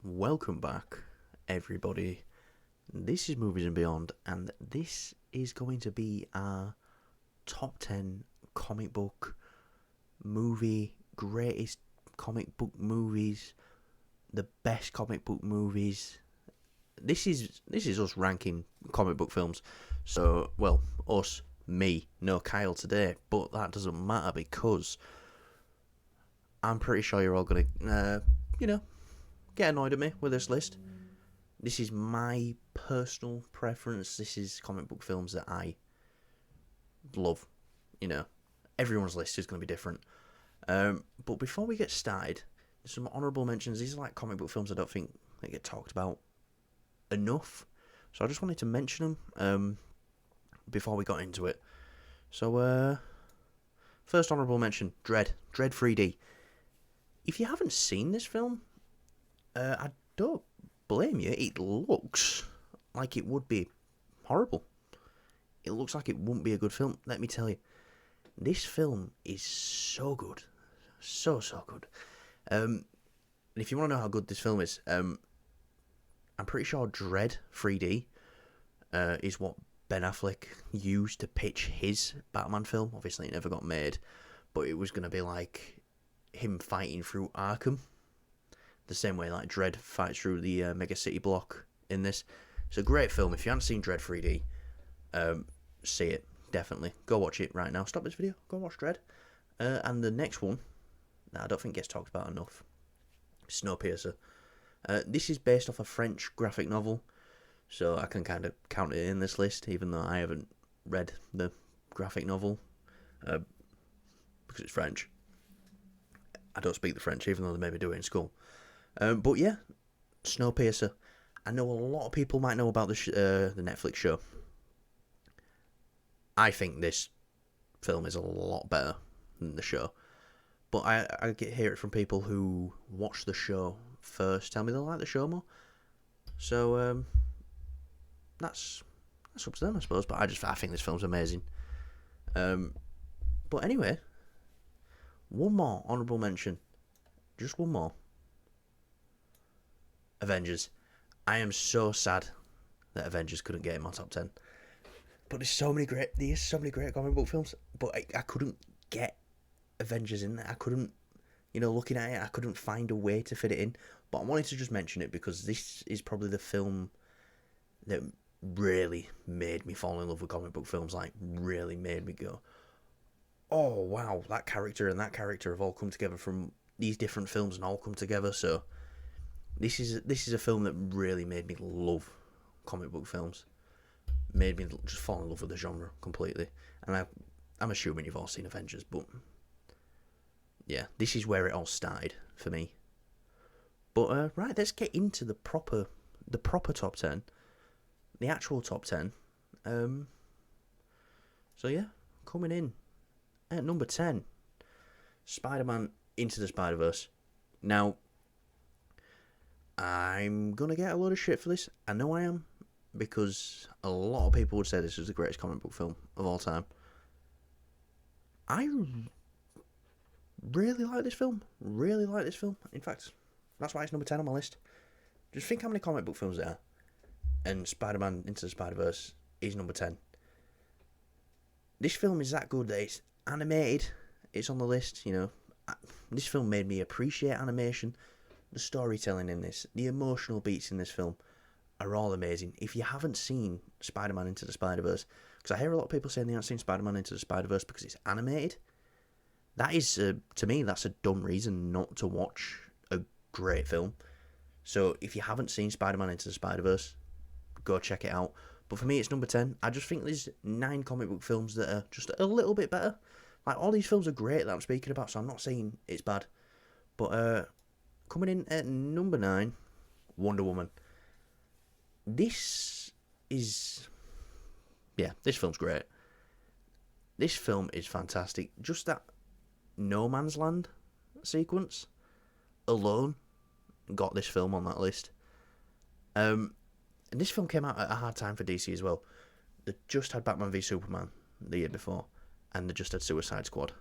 Welcome back, everybody. This is Movies and Beyond, and this is going to be our top 10 comic book greatest comic book movies, the best comic book movies. This is us ranking comic book films. So, well, us, me, no Kyle today, but that doesn't matter because I'm pretty sure you're all gonna, get annoyed at me with this list. This is my personal preference. This is comic book films that I love. Everyone's list is going to be different. But before we get started, some honourable mentions. These are like comic book films I don't think they get talked about enough. So I just wanted to mention them before we got into it. So, first honourable mention, Dread 3D. If you haven't seen this film, I don't blame you. It looks like it would be horrible. It looks like it wouldn't be a good film. Let me tell you, this film is so good, so good. And if you want to know how good this film is, I'm pretty sure Dread 3D is what Ben Affleck used to pitch his Batman film. Obviously, it never got made, but it was going to be like him fighting through Arkham, the same way like Dread fights through the Mega City block in this. It's a great film. If you haven't seen Dread 3D, see it, definitely. Go watch it right now. Stop this video, go watch Dread. And the next one, that I don't think gets talked about enough, Snowpiercer. This is based off a French graphic novel, so I can kind of count it in this list, even though I haven't read the graphic novel, because it's French. I don't speak the French, even though they maybe do it in school. But yeah, Snowpiercer. I know a lot of people might know about the Netflix show. I think this film is a lot better than the show. But I hear it from people who watch the show first, tell me they like the show more. So that's up to them, I suppose. But I think this film's amazing. But anyway, one more honourable mention. Just one more. Avengers. I am so sad that Avengers couldn't get in my top 10. But there's so many great comic book films. But I couldn't get Avengers in there. I couldn't, looking at it, I couldn't find a way to fit it in. But I wanted to just mention it because this is probably the film that really made me fall in love with comic book films. Like, really made me go, oh wow, that character and that character have all come together from these different films and all come together. So this is a film that really made me love comic book films. Made me just fall in love with the genre completely. And I'm assuming you've all seen Avengers, but yeah, this is where it all started for me. But right, let's get into the proper top 10, the actual top 10. So yeah, coming in at number 10, Spider-Man Into the Spider-Verse. Now, I'm going to get a lot of shit for this. I know I am, because a lot of people would say this is the greatest comic book film of all time. I really like this film. In fact, that's why it's number 10 on my list. Just think how many comic book films there are. And Spider-Man Into the Spider-Verse is number 10. This film is that good that it's animated. It's on the list, This film made me appreciate animation. The storytelling in this, the emotional beats in this film are all amazing. If you haven't seen Spider-Man Into the Spider-Verse, because I hear a lot of people saying they haven't seen Spider-Man Into the Spider-Verse because it's animated, that is, to me, that's a dumb reason not to watch a great film. So if you haven't seen Spider-Man Into the Spider-Verse, go check it out. But for me, it's number 10. I just think there's 9 comic book films that are just a little bit better. Like, all these films are great that I'm speaking about, so I'm not saying it's bad. But coming in at number 9, Wonder Woman. This film's great. This film is fantastic. Just that No Man's Land sequence alone got this film on that list. And this film came out at a hard time for DC as well. They just had Batman v Superman the year before, and they just had Suicide Squad.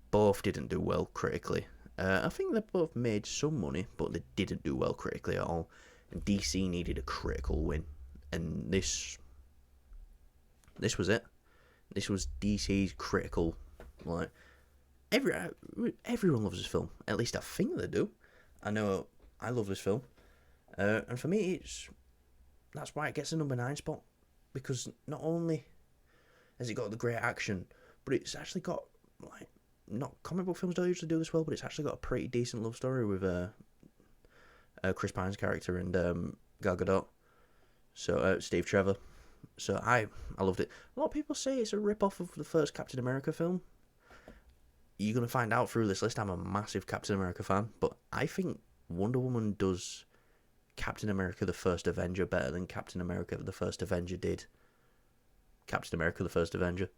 Both didn't do well critically, I think they both made some money, but they didn't do well critically at all. And DC needed a critical win, and this was it. This was DC's critical. Like everyone loves this film. At least I think they do. I know I love this film, and for me, that's why it gets a number 9 spot, because not only has it got the great action, but it's actually got, like, not comic book films don't usually do this well, but it's actually got a pretty decent love story with Chris Pine's character and Gal Gadot. So Steve Trevor. So I loved it. A lot of people say it's a rip-off of the first Captain America film. You're going to find out through this list I'm a massive Captain America fan, but I think Wonder Woman does Captain America the First Avenger better than Captain America the First Avenger did Captain America the First Avenger.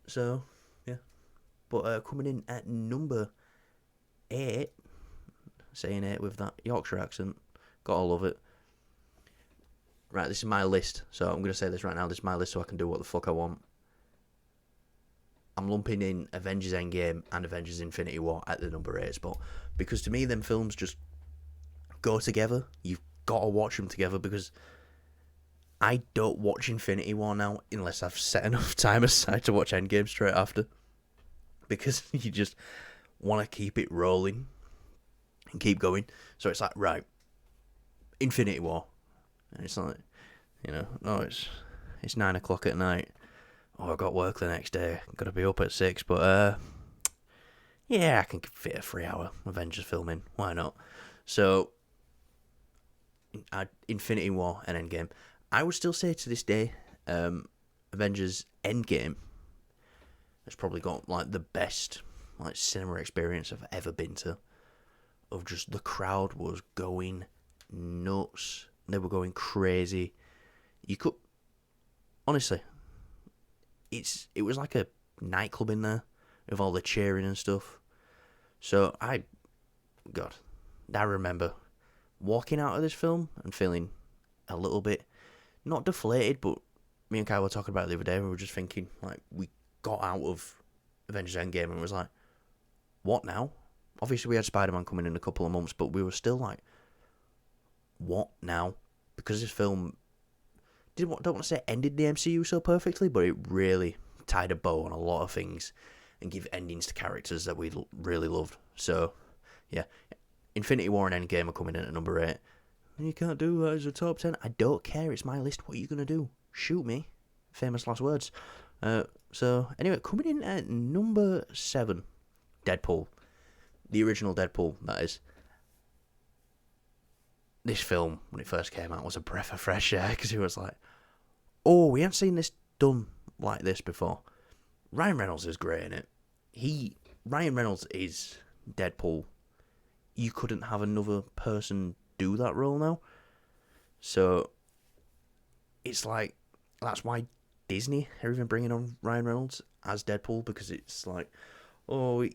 So, yeah. But coming in at number 8, saying 8 with that Yorkshire accent, gotta love it. Right, this is my list, so I'm going to say this right now. This is my list so I can do what the fuck I want. I'm lumping in Avengers Endgame and Avengers Infinity War at the number 8 spot. Because to me, them films just go together. You've got to watch them together, because I don't watch Infinity War now unless I've set enough time aside to watch Endgame straight after. Because you just want to keep it rolling and keep going. So it's like, right, Infinity War. And it's like, no, it's 9 o'clock at night. Oh, I got work the next day. Got to be up at 6, but yeah, I can fit a 3-hour Avengers film in. Why not? So, Infinity War and Endgame. I would still say to this day, Avengers Endgame has probably got like the best like cinema experience I've ever been to. Of just the crowd was going nuts. They were going crazy. You could honestly, it was like a nightclub in there with all the cheering and stuff. So I remember walking out of this film and feeling a little bit, not deflated, but me and Kyle were talking about it the other day. We were just thinking, like, we got out of Avengers Endgame and it was like, what now? Obviously, we had SpiderMan coming in a couple of months, but we were still like, what now? Because this film don't want to say ended the MCU so perfectly, but it really tied a bow on a lot of things and give endings to characters that we really loved. So, yeah, Infinity War and Endgame are coming in at number 8. You can't do that as a top 10. I don't care. It's my list. What are you going to do? Shoot me. Famous last words. So, anyway, coming in at number 7, Deadpool. The original Deadpool, that is. This film, when it first came out, was a breath of fresh air, because it was like, oh, we haven't seen this done like this before. Ryan Reynolds is great in it. Ryan Reynolds is Deadpool. You couldn't have another person do that role now. So, it's like, that's why Disney are even bringing on Ryan Reynolds as Deadpool, because it's like, oh,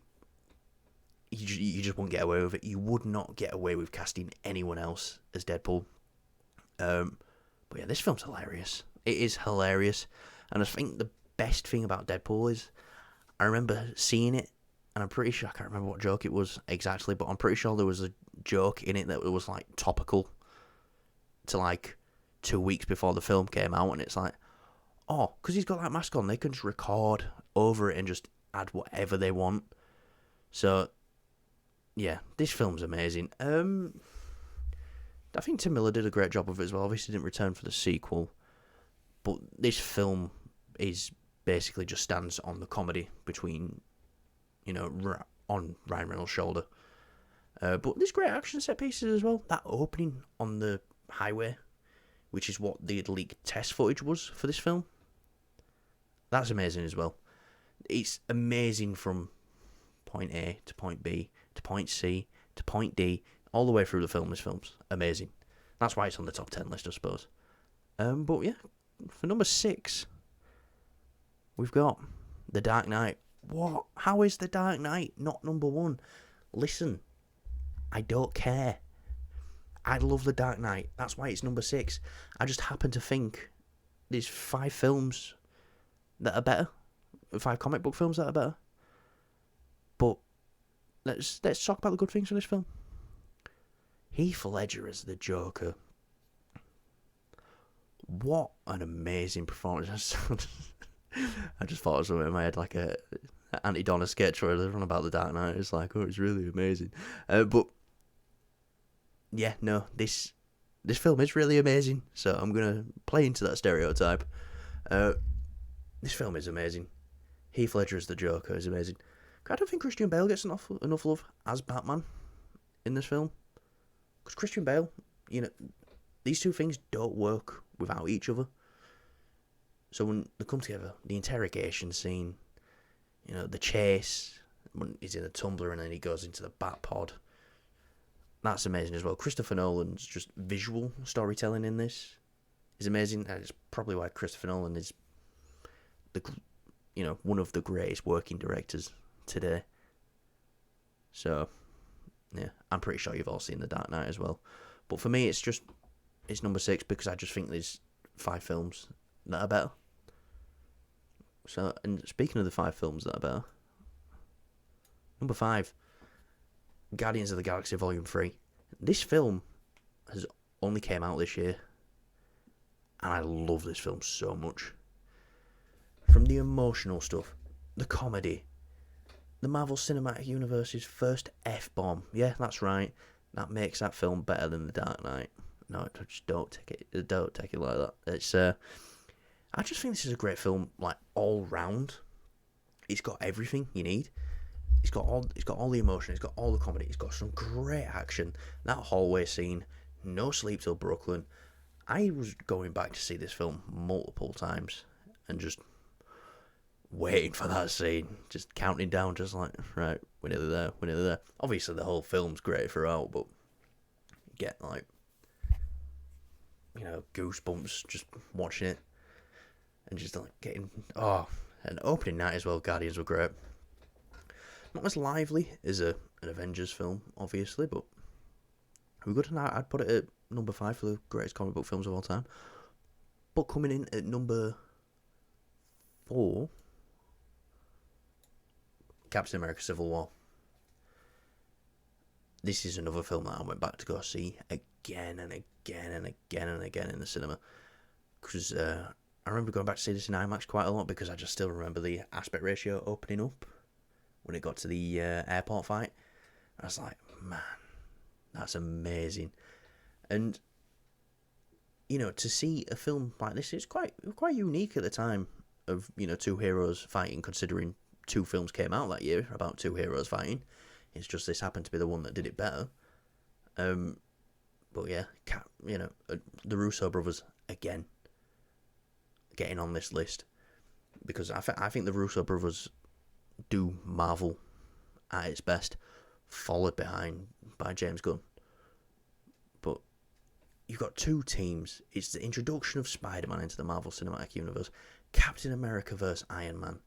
you just won't get away with it. You would not get away with casting anyone else as Deadpool. But yeah, this film's hilarious. It is hilarious. And I think the best thing about Deadpool is, I remember seeing it, and I'm pretty sure, I can't remember what joke it was exactly, but I'm pretty sure there was a joke in it that was like topical to like 2 weeks before the film came out, and it's like, oh, because he's got that mask on, they can just record over it and just add whatever they want. So, yeah, this film's amazing. I think Tim Miller did a great job of it as well. Obviously didn't return for the sequel, but this film is basically just stands on the comedy between, on Ryan Reynolds' shoulder. But there's great action set pieces as well. That opening on the highway, which is what the leaked test footage was for this film, that's amazing as well. It's amazing from point A to point B to point C to point D, all the way through the film. This film's amazing. That's why it's on the top 10 list, I suppose. But yeah, for number 6, we've got The Dark Knight. What? How is The Dark Knight not number 1? Listen, I don't care. I love The Dark Knight. That's why it's number 6. I just happen to think there's 5 films that are better. 5 comic book films that are better. But let's talk about the good things from this film. Heath Ledger as the Joker. What an amazing performance! I just thought of something in my head, like a Anti Donna sketch where they're on about the Dark Knight. It's like, oh, it's really amazing. But yeah, no, this film is really amazing. So I'm gonna play into that stereotype. This film is amazing. Heath Ledger as the Joker is amazing. I don't think Christian Bale gets enough love as Batman in this film, because Christian Bale, these two things don't work without each other. So when they come together, the interrogation scene, the chase, when he's in the tumbler and then he goes into the bat pod, that's amazing as well. Christopher Nolan's just visual storytelling in this is amazing, and it's probably why Christopher Nolan is one of the greatest working directors today. So, yeah, I'm pretty sure you've all seen The Dark Knight as well. But for me, it's number 6 because I just think there's 5 films that are better. So, and speaking of the 5 films that are better, number 5, Guardians of the Galaxy Volume 3. This film has only came out this year, and I love this film so much. From the emotional stuff, the comedy, the Marvel Cinematic Universe's first F-bomb. Yeah, that's right. That makes that film better than The Dark Knight. No, just don't take it like that. It's I just think this is a great film, like all round. It's got everything you need. It's got all the emotion. It's got all the comedy. It's got some great action. That hallway scene, No Sleep Till Brooklyn. I was going back to see this film multiple times and just waiting for that scene, just counting down, just like, right, we're nearly there. Obviously, the whole film's great throughout, but you get like, goosebumps just watching it, and just like getting and opening night as well. Guardians were great. Not as lively as an Avengers film, obviously, but we're good. I'd put it at number 5 for the greatest comic book films of all time. But coming in at number 4. Captain America Civil War. This is another film that I went back to go see again and again and again and again in the cinema. Because I remember going back to see this in IMAX quite a lot because I just still remember the aspect ratio opening up when it got to the airport fight. I was like, man, that's amazing. And, to see a film like this is quite unique at the time of, 2 heroes fighting, considering 2 films came out that year about 2 heroes fighting. It's just this happened to be the one that did it better. But yeah, the Russo brothers again getting on this list because I think the Russo brothers do Marvel at its best, followed behind by James Gunn. But you've got 2 teams. It's the introduction of Spider-Man into the Marvel Cinematic Universe, Captain America vs. Iron Man.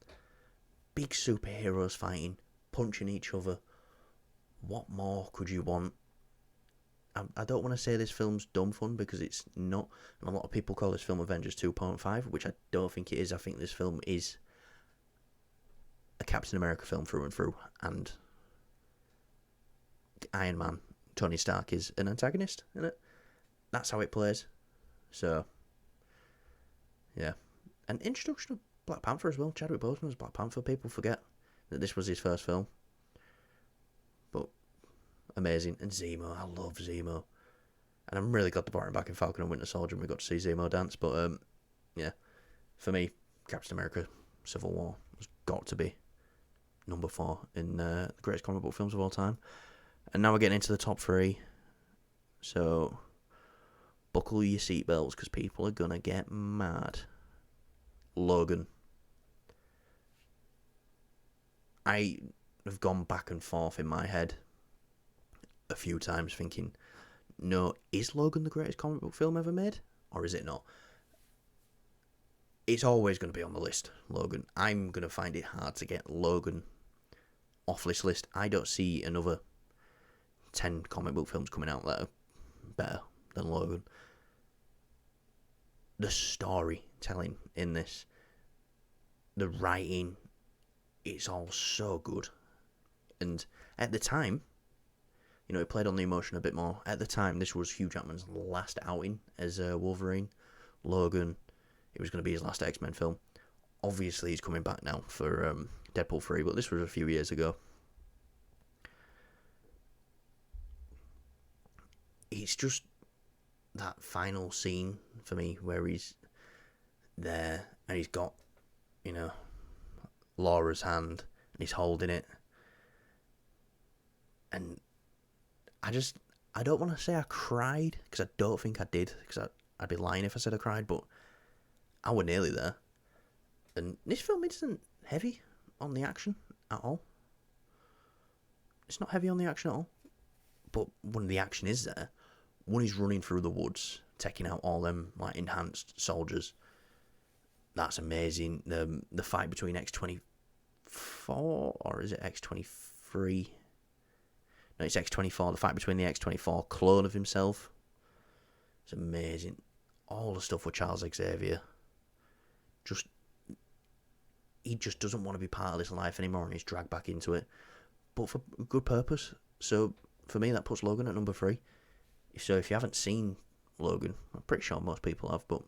Big superheroes fighting, punching each other. What more could you want? I don't want to say this film's dumb fun because it's not. And a lot of people call this film Avengers 2.5, which I don't think it is. I think this film is a Captain America film through and through. And Iron Man, Tony Stark, is an antagonist, isn't it? That's how it plays. So, yeah. And introduction of Black Panther as well. Chadwick Boseman as Black Panther. People forget that this was his first film. But amazing. And Zemo. I love Zemo. And I'm really glad they brought him back in Falcon and Winter Soldier and we got to see Zemo dance. But, yeah. For me, Captain America Civil War has got to be number 4 in the greatest comic book films of all time. And now we're getting into the top 3. So, buckle your seatbelts because people are going to get mad. Logan. I have gone back and forth in my head a few times thinking, no, is Logan the greatest comic book film ever made? Or is it not? It's always going to be on the list, Logan. I'm going to find it hard to get Logan off this list. I don't see another 10 comic book films coming out that are better than Logan. The storytelling in this, the writing, it's all so good. And at the time, it played on the emotion a bit more. At the time, this was Hugh Jackman's last outing as Wolverine. Logan, it was going to be his last X-Men film. Obviously, he's coming back now for Deadpool 3, but this was a few years ago. It's just that final scene for me where he's there and he's got, Laura's hand and he's holding it. And I don't want to say I cried, because I don't think I did, because I'd be lying if I said I cried, but I were nearly there. And this film isn't heavy on the action at all. It's not heavy on the action at all. But when the action is there, when he's running through the woods, taking out all them enhanced soldiers, that's amazing. The fight between X-24, or is it X-23? No, it's X-24. The fight between the X-24 clone of himself. It's amazing. All the stuff with Charles Xavier. He just doesn't want to be part of this life anymore, and he's dragged back into it. But for good purpose. So, for me, that puts Logan at number 3. So, if you haven't seen Logan, I'm pretty sure most people have, but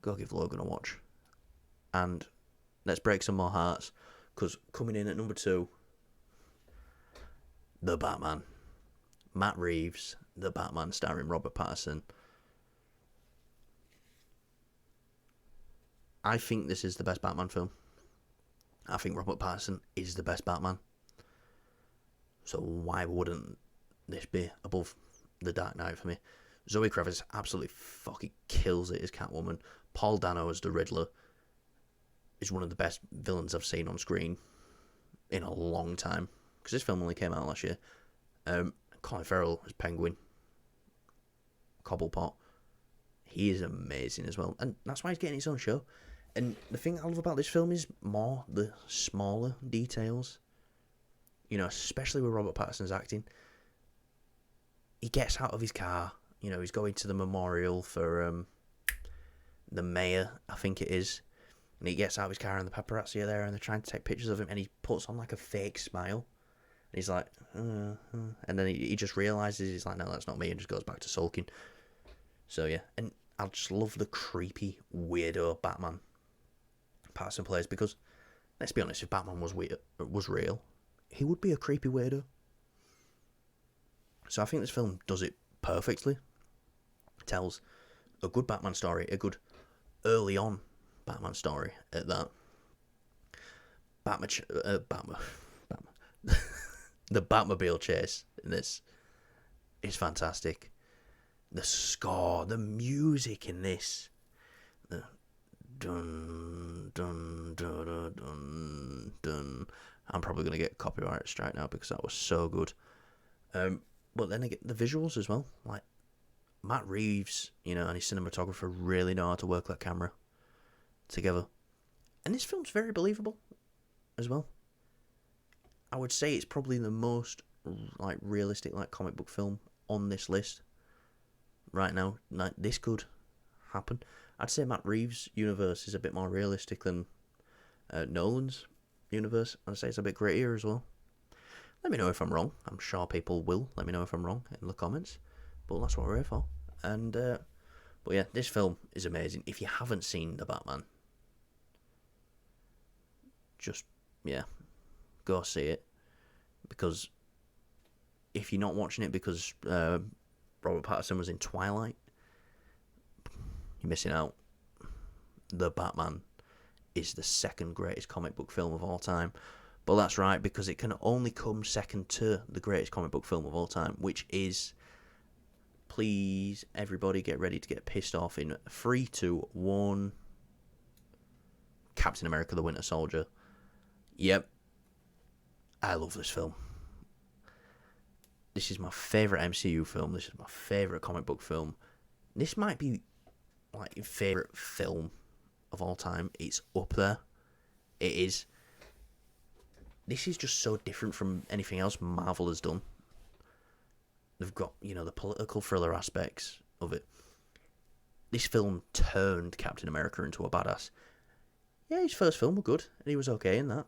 go give Logan a watch. And let's break some more hearts, because coming in at number 2, The Batman. Matt Reeves, The Batman, starring Robert Pattinson. I think this is the best Batman film. I think Robert Pattinson is the best Batman. So why wouldn't this be above The Dark Knight for me? Zoe Kravitz absolutely fucking kills it as Catwoman. Paul Dano as the Riddler is one of the best villains I've seen on screen in a long time, because this film only came out last year. Colin Farrell as Penguin. Cobblepot. He is amazing as well, and that's why he's getting his own show. And the thing I love about this film is more the smaller details. Especially with Robert Pattinson's acting. He gets out of his car. He's going to the memorial for the mayor, I think it is. And he gets out of his car and the paparazzi are there and they're trying to take pictures of him, and he puts on a fake smile. And he's like, and then he just realises, he's like, no, that's not me, and just goes back to sulking. So yeah, and I just love the creepy, weirdo Batman Pattinson plays, because let's be honest, if Batman was real, he would be a creepy weirdo. So I think this film does it perfectly. It tells a good Batman story, a good early on Batman story at that. The Batmobile chase in this is fantastic. The score, the music in this, the dun dun dun dun dun dun. I'm probably gonna get copyright strike now because that was so good. But then again, the visuals as well. Matt Reeves, and his cinematographer really know how to work that camera together. And this film's very believable as well. I would say it's probably the most realistic comic book film on this list right now. This could happen. I'd say Matt Reeves' universe is a bit more realistic than Nolan's universe. I'd say it's a bit grittier as well. Let me know if I'm wrong. I'm sure people will let me know if I'm wrong in the comments. But that's what we're here for. And but yeah, this film is amazing. If you haven't seen The Batman, just go see it. Because if you're not watching it because Robert Pattinson was in Twilight, you're missing out. The Batman is the second greatest comic book film of all time. But that's right, because it can only come second to the greatest comic book film of all time, which is, please, everybody get ready to get pissed off in 3, 2, 1. Captain America: The Winter Soldier. Yep. I love this film. This is my favourite MCU film. This is my favourite comic book film. This might be favourite film of all time. It's up there. It is. This is just so different from anything else Marvel has done. They've got, the political thriller aspects of it. This film turned Captain America into a badass. Yeah, his first film was good, and he was okay in that.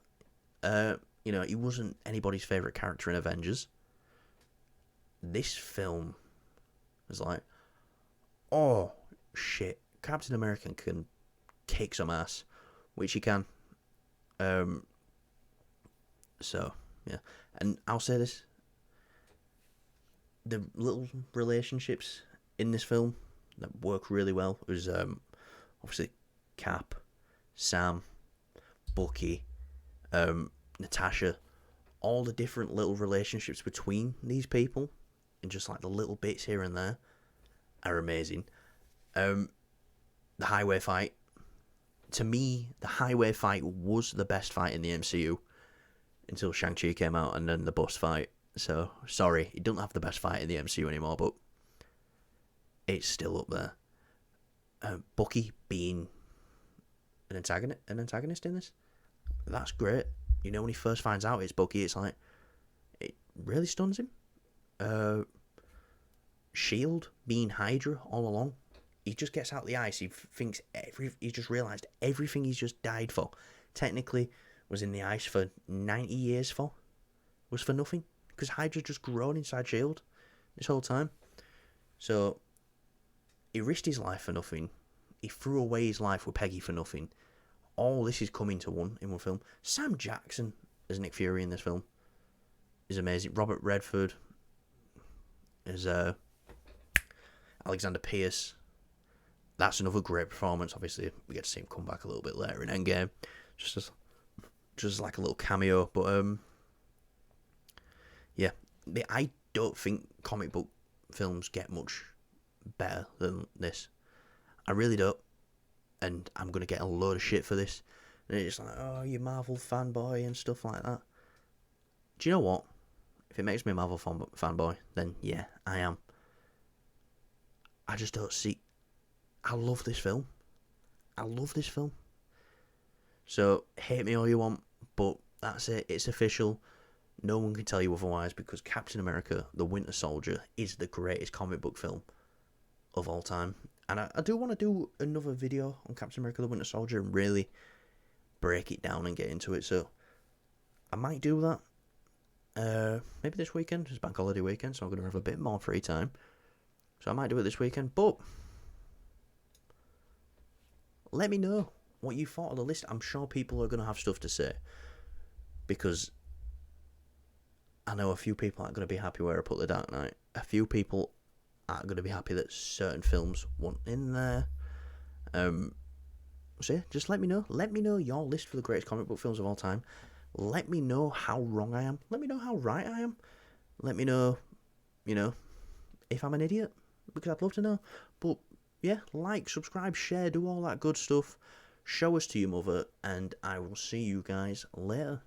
You know, he wasn't anybody's favourite character in Avengers. This film was like, oh, shit, Captain America can kick some ass, which he can. So, yeah. And I'll say this. The little relationships in this film that work really well was obviously Cap, Sam, Bucky, Natasha, all the different little relationships between these people, and just like the little bits here and there, are amazing. The highway fight, to me, the highway fight was the best fight in the MCU until Shang-Chi came out, and then the bus fight. So, sorry, he doesn't have the best fight in the MCU anymore, but it's still up there. Bucky being an antagonist in this, that's great. You know, when he first finds out it's Bucky, it's like, it really stuns him. Shield being Hydra all along, he just gets out the ice. He thinks he just realised everything he's just died for, technically was in the ice for 90 years was for nothing. Because Hydra just grown inside Shield this whole time. So, he risked his life for nothing. He threw away his life with Peggy for nothing. All this is coming to one in one film. Sam Jackson as Nick Fury in this film is amazing. Robert Redford as Alexander Pierce. That's another great performance. Obviously, we get to see him come back a little bit later in Endgame. Just like a little cameo. But, yeah, I don't think comic book films get much better than this. I really don't. And I'm going to get a load of shit for this. And it's just like, oh, you Marvel fanboy and stuff like that. Do you know what? If it makes me a Marvel fanboy, then yeah, I am. I just don't see... I love this film. So, hate me all you want, but that's it. It's official. No one can tell you otherwise, because Captain America, the Winter Soldier, is the greatest comic book film of all time. And I do want to do another video on Captain America, the Winter Soldier, and really break it down and get into it. So, I might do that. Maybe this weekend. It's bank holiday weekend, so I'm going to have a bit more free time. So I might do it this weekend. But let me know what you thought of the list. I'm sure people are going to have stuff to say, because I know a few people aren't going to be happy where I put The Dark Knight. A few people aren't going to be happy that certain films weren't in there. So yeah, just let me know. Let me know your list for the greatest comic book films of all time. Let me know how wrong I am. Let me know how right I am. Let me know, if I'm an idiot, because I'd love to know. But yeah, like, subscribe, share, do all that good stuff. Show us to your mother, and I will see you guys later.